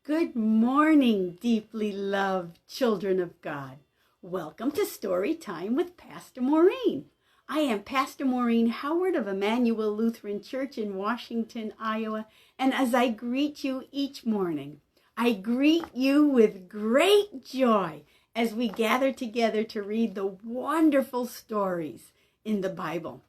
Good morning, deeply loved children of God. Welcome to Story Time with Pastor Maureen. I am Pastor Maureen Howard of Emmanuel Lutheran Church in Washington, Iowa, and as I greet you each morning, I greet you with great joy as we gather together to read the wonderful stories in the Bible.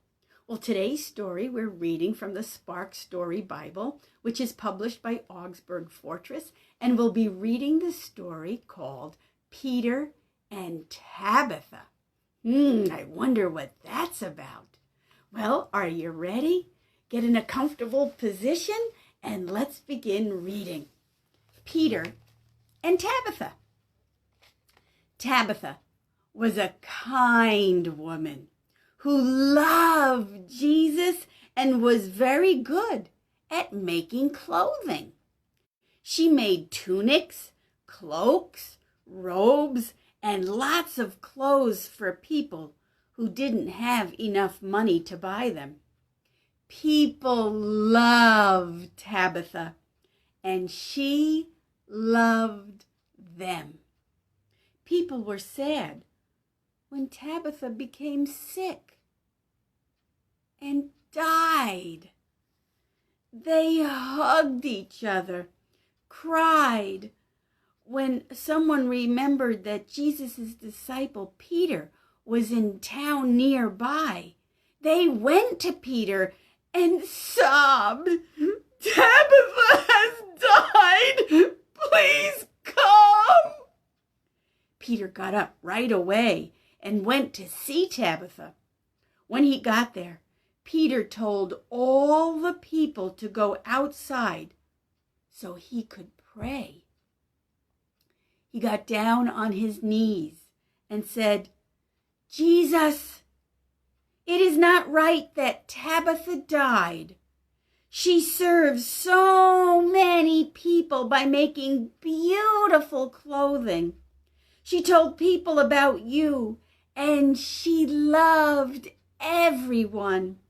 Well, today's story we're reading from the Spark Story Bible, which is published by Augsburg Fortress, and we'll be reading the story called Peter and Tabitha. I wonder what that's about. Well, are you ready? Get in a comfortable position and let's begin reading. Peter and Tabitha. Tabitha was a kind woman who loved Jesus and was very good at making clothing. She made tunics, cloaks, robes, and lots of clothes for people who didn't have enough money to buy them. People loved Tabitha, and she loved them. People were sad when Tabitha became sick and died. They hugged each other, cried. When someone remembered that Jesus' disciple Peter was in town nearby, they went to Peter and sobbed, "Tabitha has died. Please come." Peter got up right away and went to see Tabitha. When he got there, Peter told all the people to go outside so he could pray. He got down on his knees and said, "Jesus, it is not right that Tabitha died. She serves so many people by making beautiful clothing. She told people about you, and she loved everyone.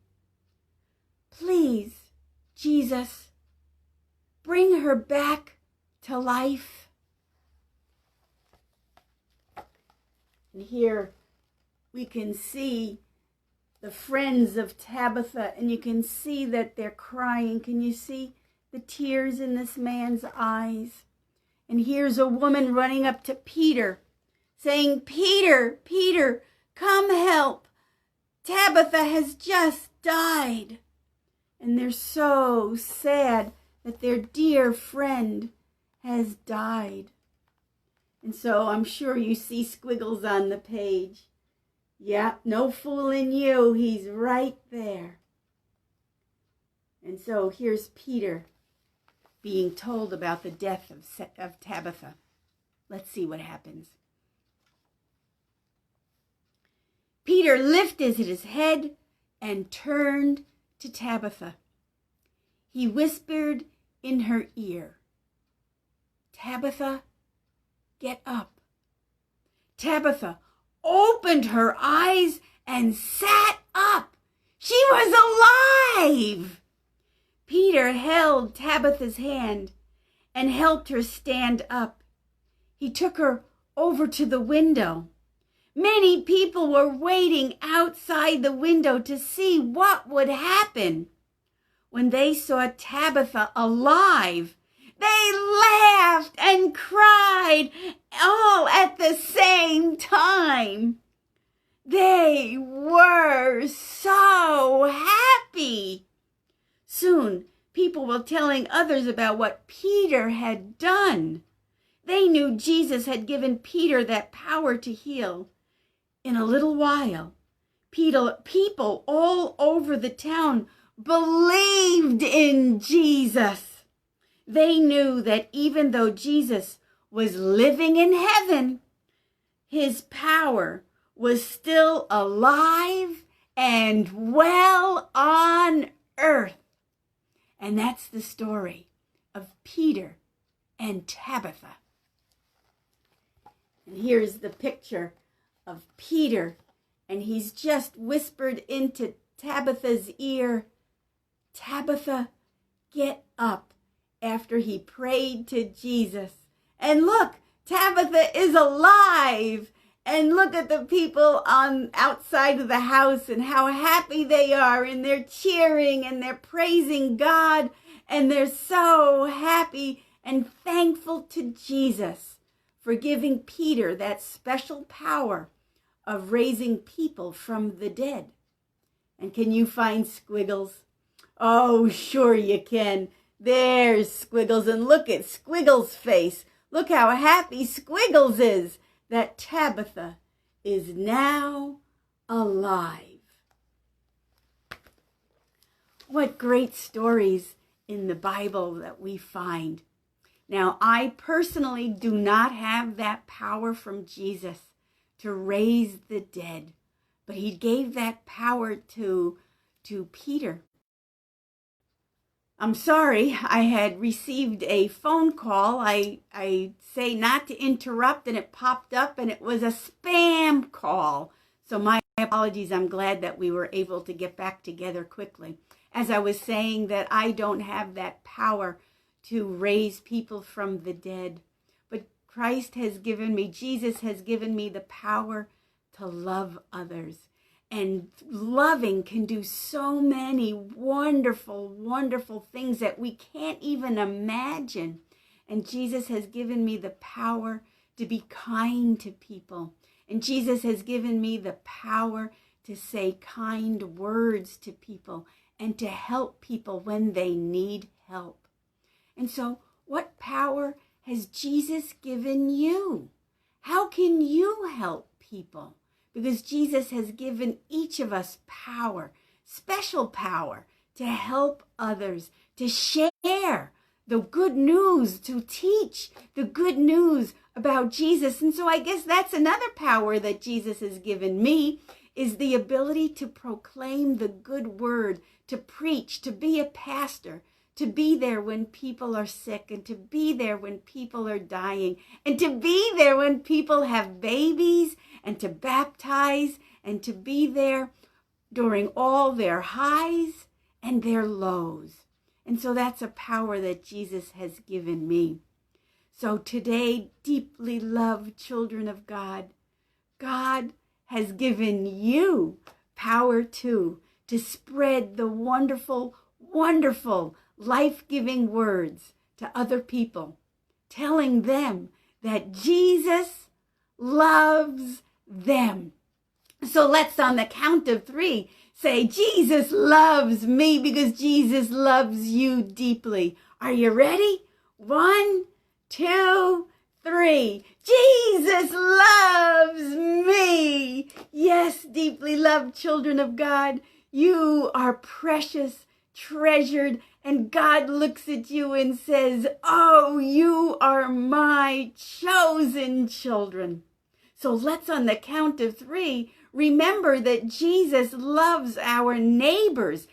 Please, Jesus, bring her back to life." And here we can see the friends of Tabitha, and you can see that they're crying. Can you see the tears in this man's eyes? And here's a woman running up to Peter, saying, "Peter, Peter, come help. Tabitha has just died." And they're so sad that their dear friend has died. And so I'm sure you see squiggles on the page. Yeah, no fooling you. He's right there. And so here's Peter being told about the death of Tabitha. Let's see what happens. Peter lifted his head and turned to Tabitha. He whispered in her ear, "Tabitha, get up." Tabitha opened her eyes and sat up. She was alive! Peter held Tabitha's hand and helped her stand up. He took her over to the window. Many people were waiting outside the window to see what would happen. When they saw Tabitha alive, they laughed and cried all at the same time. They were so happy. Soon, people were telling others about what Peter had done. They knew Jesus had given Peter that power to heal. In a little while, people all over the town believed in Jesus. They knew that even though Jesus was living in heaven, his power was still alive and well on earth. And that's the story of Peter and Tabitha. And here's the picture of Peter, and he's just whispered into Tabitha's ear, "Tabitha, get up after he prayed to Jesus. And look, Tabitha is alive. And look at the people on outside of the house and how happy they are, and they're cheering and they're praising God, and they're so happy and thankful to Jesus for giving Peter that special power of raising people from the dead. And can you find Squiggles? Oh, sure you can. There's Squiggles, and look at Squiggles' face. Look how happy Squiggles is that Tabitha is now alive. What great stories in the Bible that we find. Now, I personally do not have that power from Jesus to raise the dead, but he gave that power to Peter. I'm sorry, I had received a phone call. I say not to interrupt, and it popped up, and it was a spam call. So my apologies. I'm glad that we were able to get back together quickly. As I was saying, that I don't have that power to raise people from the dead, but Christ has given me, Jesus has given me the power to love others. And loving can do so many wonderful, wonderful things that we can't even imagine. And Jesus has given me the power to be kind to people. And Jesus has given me the power to say kind words to people and to help people when they need help. And so, what power has Jesus given you? How can you help people? Because Jesus has given each of us power, special power, to help others, to share the good news, to teach the good news about Jesus. And so I guess that's another power that Jesus has given me, is the ability to proclaim the good word, to preach, to be a pastor, to be there when people are sick, and to be there when people are dying, and to be there when people have babies, and to baptize, and to be there during all their highs and their lows. And so that's a power that Jesus has given me. So today, deeply loved children of God, God has given you power too, to spread the wonderful, wonderful, life-giving words to other people, telling them that Jesus loves them. So let's, on the count of 3, say, Jesus loves me, because Jesus loves you deeply. Are you ready? 1, 2, 3. Jesus loves me. Yes, deeply loved children of God, you are precious, treasured, and God looks at you and says, oh, you are my chosen children. So let's, on the count of 3, remember that Jesus loves our neighbors,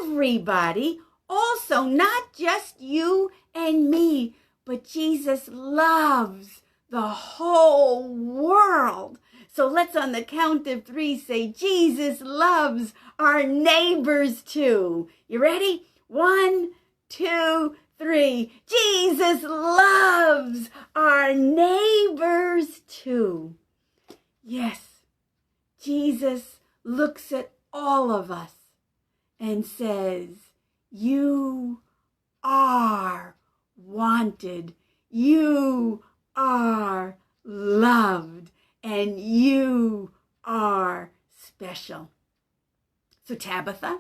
everybody, also, not just you and me, but Jesus loves the whole world. So let's, on the count of 3, say, Jesus loves our neighbors too. You ready? 1, 2, 3. Jesus loves our neighbors too. Yes, Jesus looks at all of us and says, you are wanted, you are loved, and you are special. So Tabitha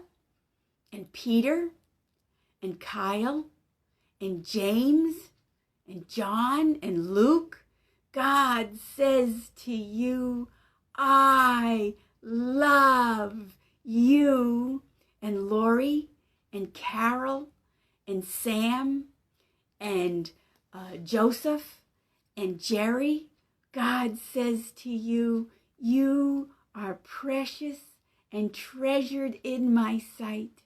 and Peter and Kyle and James and John and Luke, God says to you, I love you. And Lori and Carol and Sam and Joseph and Jerry, God says to you, you are precious and treasured in my sight.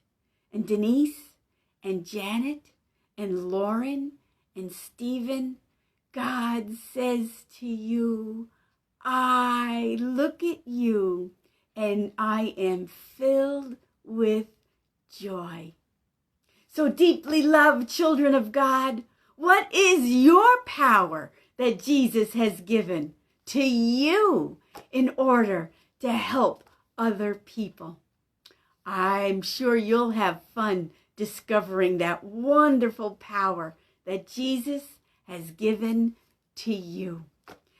And Denise and Janet and Lauren and Stephen, God says to you, I look at you and I am filled with joy. So deeply loved children of God, what is your power that Jesus has given to you in order to help other people? I'm sure you'll have fun discovering that wonderful power that Jesus has given to you.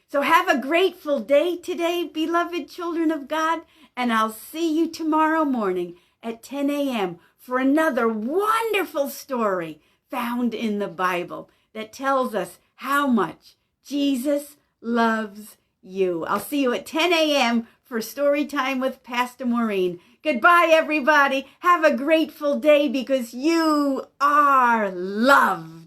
So have a grateful day today, beloved children of God, and I'll see you tomorrow morning at 10 a.m. for another wonderful story found in the Bible that tells us how much Jesus loves you. I'll see you at 10 a.m. for Story Time with Pastor Maureen. Goodbye, everybody. Have a grateful day because you are loved.